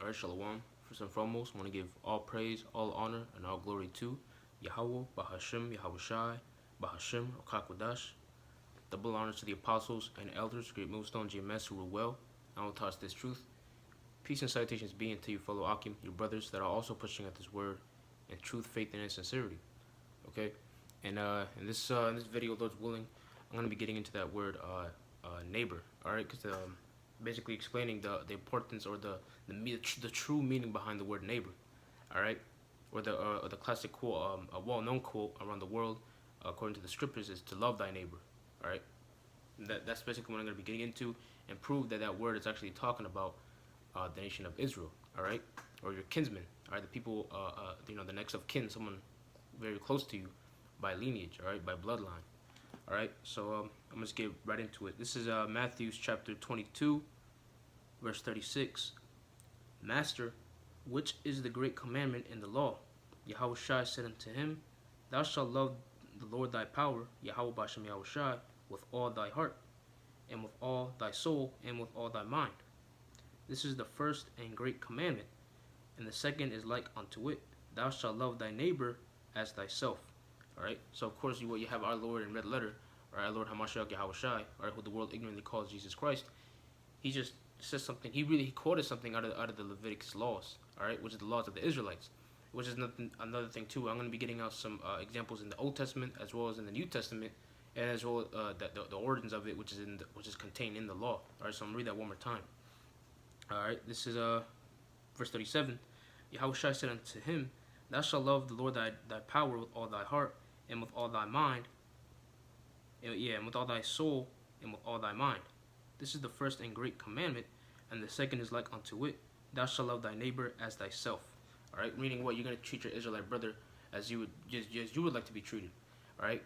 Alright, Shalom. First and foremost, I want to give all praise, all honor, and all glory to Yahweh, Bahashim, Yahushai, Bahashim, Okakwadash. Double honors to the apostles and elders, great millstone GMS who rule well. I will toss this truth. Peace and salutations be unto you, fellow Akim, your brothers that are also pushing at this word in truth, faith, and in sincerity. Okay? And in this video, Lord's willing, I'm going to be getting into that word neighbor. Alright? Because basically explaining the importance or the true meaning behind the word neighbor. Alright? Or the classic quote, a well-known quote around the world, according to the scriptures, is to love thy neighbor. Alright? That's basically what I'm going to be getting into, and prove that that word is actually talking about the nation of Israel. Alright? Or your kinsmen. Alright? The people, the next of kin, someone very close to you by lineage. Alright? By bloodline. Alright? So I'm going to get right into it. This is Matthew chapter 22, verse 36. Master, which is the great commandment in the law? Yahushai said unto him, Thou shalt love the Lord thy power, Yahweh Bashem Yahushai, with all thy heart, and with all thy soul, and with all thy mind. This is the first and great commandment, and the second is like unto it. Thou shalt love thy neighbor as thyself. Alright, so of course you have our Lord in red letter, or our Lord Hamashiach Yahushai, or who the world ignorantly calls Jesus Christ. He just says something. He quoted something out of the Leviticus laws, all right, which is the laws of the Israelites, which is another thing too. I'm going to be getting out some examples in the Old Testament as well as in the New Testament, and as well the origins of it, which is contained in the law. All right, so I'm gonna read that one more time. All right, this is verse 37. Yahushua said unto him, Thou shalt love the Lord thy power with all thy heart, and with all thy mind, and with all thy soul, and with all thy mind. This is the first and great commandment, and the second is like unto it. Thou shalt love thy neighbor as thyself. All right, meaning what? You're gonna treat your Israelite brother as you would like to be treated. All right,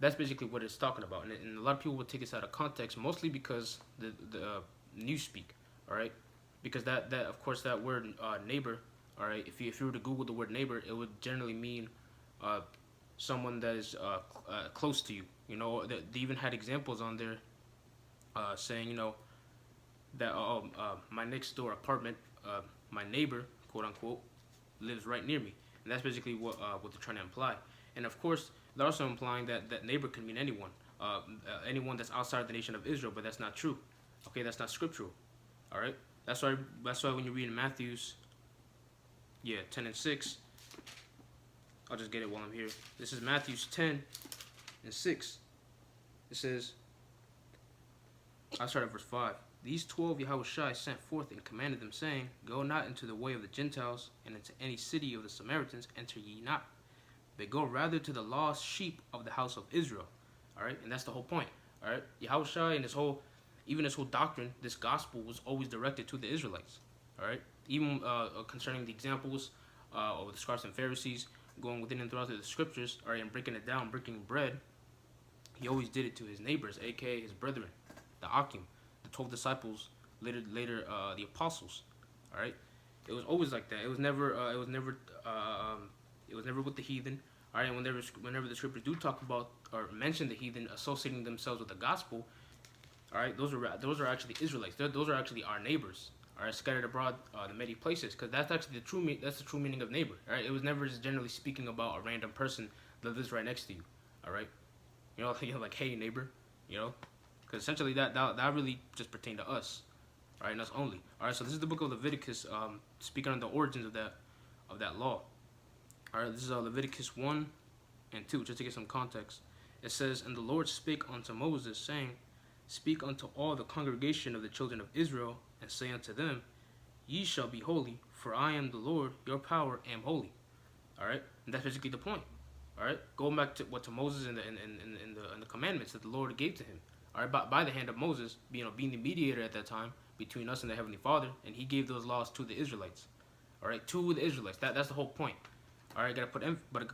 that's basically what it's talking about, and a lot of people will take this out of context, mostly because the newspeak. All right, because that of course that word neighbor. All right, if you were to Google the word neighbor, it would generally mean someone that is close to you. You know, they even had examples on there saying, you know, that my next door apartment, my neighbor, quote unquote, lives right near me, and that's basically what they're trying to imply. And of course, they're also implying that neighbor can mean anyone, anyone that's outside the nation of Israel, but that's not true. Okay, that's not scriptural. All right, that's why when you read in Matthew's 10 and 6, I'll just get it while I'm here. This is Matthew's 10 and 6. It says, I'll start at verse 5. These 12 Yahushai sent forth and commanded them, saying, Go not into the way of the Gentiles, and into any city of the Samaritans enter ye not, but go rather to the lost sheep of the house of Israel. Alright, and that's the whole point. Alright, Yahushai and his whole doctrine, this gospel was always directed to the Israelites. Alright, even concerning the examples of the scribes and Pharisees, going within and throughout the scriptures, alright, and breaking it down, breaking bread, he always did it to his neighbors, aka his brethren, the Akim, the 12 disciples, later the apostles. All right, it was always like that. It was never with the heathen. All right, and whenever the scriptures do talk about or mention the heathen associating themselves with the gospel, all right, those are actually Israelites. Those are actually our neighbors. All right, scattered abroad in many places, because that's actually the true meaning of neighbor. All right, it was never just generally speaking about a random person that lives right next to you. All right, you know, like, hey neighbor, you know. Because essentially that really just pertained to us, all right, and us only. All right, so this is the book of Leviticus, speaking on the origins of that law. All right, this is Leviticus 1 and 2, just to get some context. It says, And the Lord spake unto Moses, saying, Speak unto all the congregation of the children of Israel, and say unto them, Ye shall be holy, for I am the Lord, your power am holy. All right, and that's basically the point. All right, going back to Moses and the commandments that the Lord gave to him. All right, by the hand of Moses, being the mediator at that time between us and the Heavenly Father, and he gave those laws to the Israelites. All right, to the Israelites. That's the whole point. All right,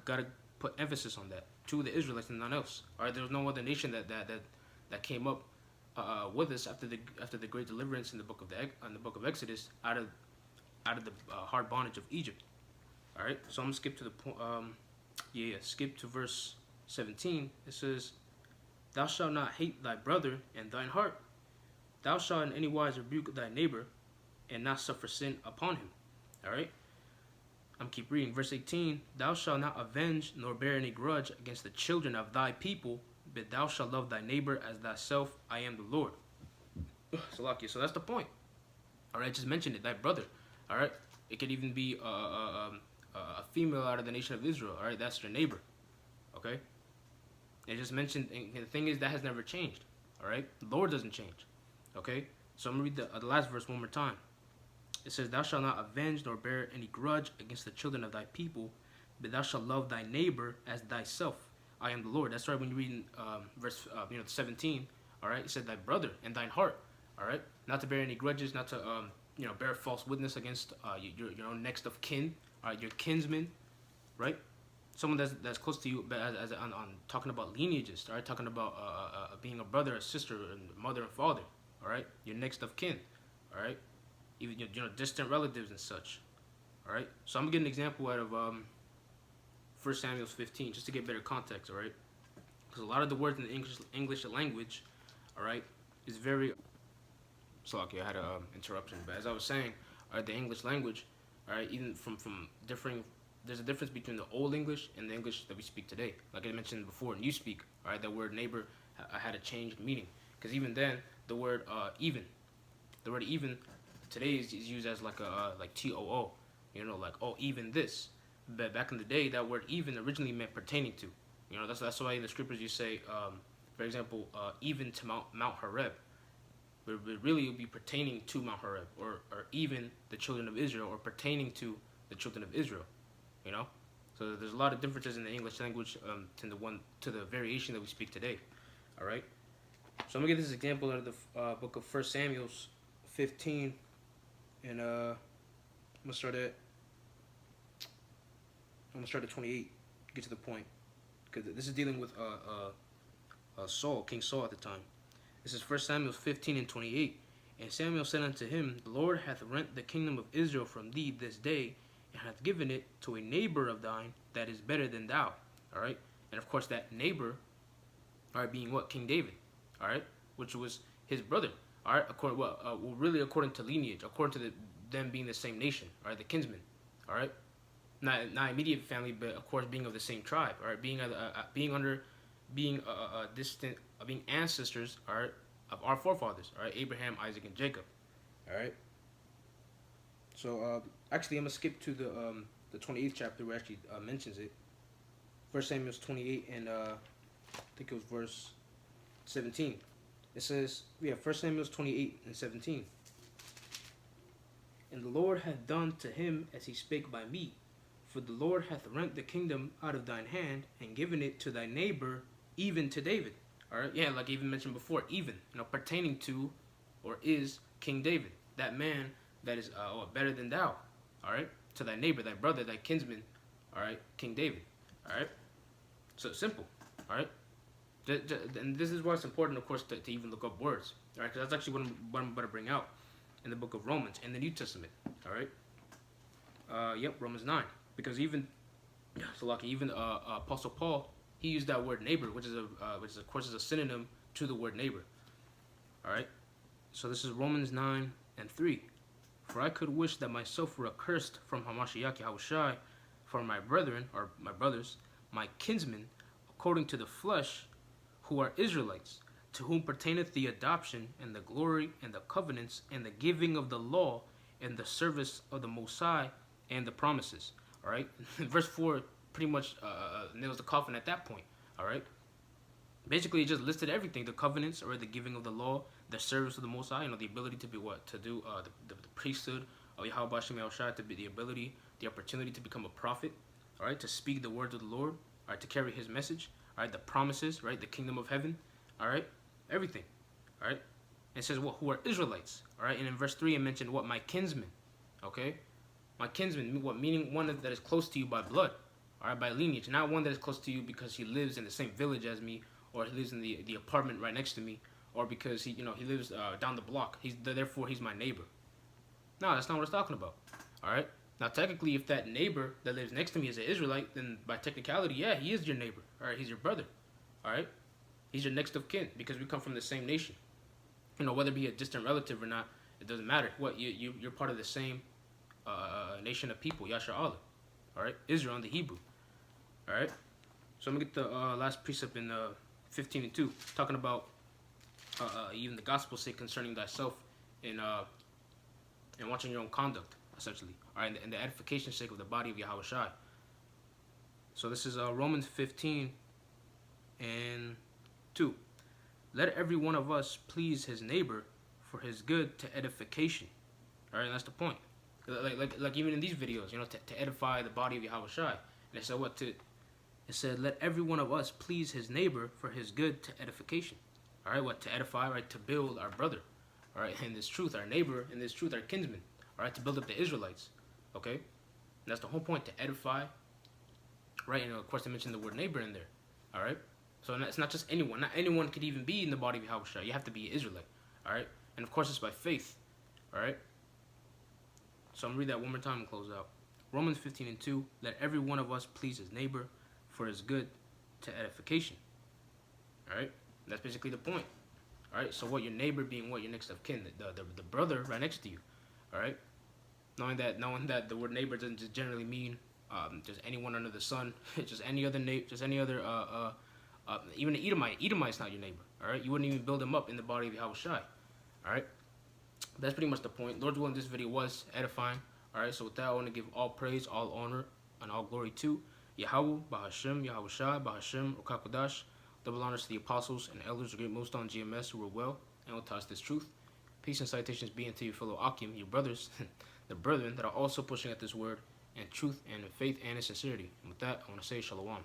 gotta put emphasis on that, to the Israelites and none else. All right, there was no other nation that came up with us after the great deliverance in the book of Exodus out of the hard bondage of Egypt. All right, so I'm gonna skip to the skip to verse 17. It says, Thou shalt not hate thy brother in thine heart. Thou shalt in any wise rebuke thy neighbor, and not suffer sin upon him. All right. I'm keep reading. Verse 18. Thou shalt not avenge nor bear any grudge against the children of thy people, but thou shalt love thy neighbor as thyself. I am the Lord. Salakia. So that's the point. All right. Just mentioned it. Thy brother. All right. It could even be a female out of the nation of Israel. All right. That's your neighbor. Okay. It just mentioned. And the thing is, that has never changed. All right. The Lord doesn't change. Okay. So I'm going to read the last verse one more time. It says, Thou shalt not avenge nor bear any grudge against the children of thy people, but thou shalt love thy neighbor as thyself. I am the Lord. That's right when you read in verse 17. All right. It said, Thy brother and thine heart. All right. Not to bear any grudges, not to bear false witness against your own next of kin, your kinsman, right? Someone that's close to you, but as on talking about lineages, all right, talking about being a brother, a sister, and mother and father, all right, your next of kin, all right, even distant relatives and such, all right. So I'm gonna get an example out of 1 Samuel 15, just to get better context, all right, because a lot of the words in the English language, all right, is very. Sorry, I had an interruption, but as I was saying, all right, the English language, all right, even from differing. There's a difference between the Old English and the English that we speak today. Like I mentioned before, and you speak, all right, that word neighbor had a changed meaning. Because even then, the word even today is used as like a like TOO, like, oh, even this. But back in the day, that word even originally meant pertaining to. That's why in the scriptures you say, for example, even to Mount Horeb. But really it would be pertaining to Mount Horeb, or even the children of Israel, or pertaining to the children of Israel. So there's a lot of differences in the English language to the variation that we speak today. All right. So I'm gonna get this example out of the book of 1 Samuel 15, and I'm gonna start at 28. To get to the point, because this is dealing with Saul, King Saul at the time. This is 1 Samuel 15 and 28. And Samuel said unto him, The Lord hath rent the kingdom of Israel from thee this day, and hath given it to a neighbor of thine that is better than thou. All right. And of course that neighbor, all right, being what? King David. All right. Which was his brother. All right. According to lineage, according to them being the same nation. All right. The kinsmen. All right. Not immediate family, but of course being of the same tribe. All right. Being distant, being ancestors. All right. Of our forefathers. All right. Abraham, Isaac, and Jacob. All right. So actually, I'm gonna skip to the 28th chapter where it actually mentions it. 1 Samuel 28 and I think it was verse 17. It says, 1 Samuel 28 and 17. And the Lord hath done to him as he spake by me, for the Lord hath rent the kingdom out of thine hand and given it to thy neighbor, even to David. All right, like I even mentioned before, even pertaining to, or is King David, that man that is better than thou, all right, to thy neighbor, thy brother, thy kinsman, all right, King David, all right. So simple, all right. And this is why it's important, of course, to even look up words, all right, because that's actually what I'm about to bring out in the book of Romans in the New Testament, all right. Romans 9, because even Apostle Paul, he used that word neighbor, which is of course a synonym to the word neighbor, all right. So this is Romans 9 and 3. For I could wish that myself were accursed from Hamashiach Yahushai for my brethren, or my brothers, my kinsmen, according to the flesh, who are Israelites, to whom pertaineth the adoption, and the glory, and the covenants, and the giving of the law, and the service of the Most High, and the promises. All right? Verse 4 pretty much nails the coffin at that point. All right? Basically, it just listed everything: the covenants, or the giving of the law, the service of the Most High, the ability to be to do the priesthood of Yahweh Bashem Yahushua, to be the opportunity to become a prophet, all right, to speak the words of the Lord, all right, to carry His message, all right, the promises, right, the kingdom of heaven, all right, everything, all right. And it says what? Who are Israelites, all right. And in verse 3, it mentioned what? My kinsmen, okay, my kinsmen, what? Meaning one that is close to you by blood, all right, by lineage, not one that is close to you because he lives in the same village as me, or he lives in the apartment right next to me, or because he lives down the block. Therefore he's my neighbor. No, that's not what it's talking about. All right. Now technically, if that neighbor that lives next to me is an Israelite, then by technicality, yeah, he is your neighbor. All right, he's your brother. All right, he's your next of kin because we come from the same nation. Whether it be a distant relative or not, it doesn't matter. What you're part of the same nation of people, Yasher Allah. All right, Israel in the Hebrew. All right. So I'm gonna get the last precept in 15:2, talking about even the gospel say concerning thyself in watching your own conduct, essentially. All right, and the edification sake of the body of Yahweh Shai. So this is Romans 15:2. Let every one of us please his neighbor for his good to edification. All right, and that's the point. Like even in these videos, to edify the body of Yahweh Shai. And it said what to? It said, let every one of us please his neighbor for his good to edification. All right, what to edify? Right, to build our brother. All right, in this truth, our neighbor, in this truth, our kinsman. All right, to build up the Israelites. Okay, and that's the whole point, to edify. Right, and of course, I mentioned the word neighbor in there. All right, so it's not just anyone. Not anyone could even be in the body of Yahweh Shai. You have to be an Israelite. All right, and of course, it's by faith. All right. So I'm going to read that one more time and close out. Romans 15:2, let every one of us please his neighbor for his good to edification. All right? That's basically the point. All right? So what, your neighbor being what? Your next of kin, the brother right next to you. All right? Knowing that the word neighbor doesn't just generally mean just anyone under the sun, just any other even an Edomite. Edomite's not your neighbor. All right? You wouldn't even build him up in the body of Yahweh Shai. All right? That's pretty much the point. Lord's willing, this video was edifying. All right, so with that, I want to give all praise, all honor, and all glory to Yahweh, Bahashem, Yahweh Shai, Bahashem, Rukakwadash. Double honors to the apostles and elders of Great Millstone GMS who were well and will touch this truth. Peace and salutations be unto your fellow Akim, your brothers, the brethren that are also pushing at this word and truth and in faith and in sincerity. And with that, I want to say Shalom.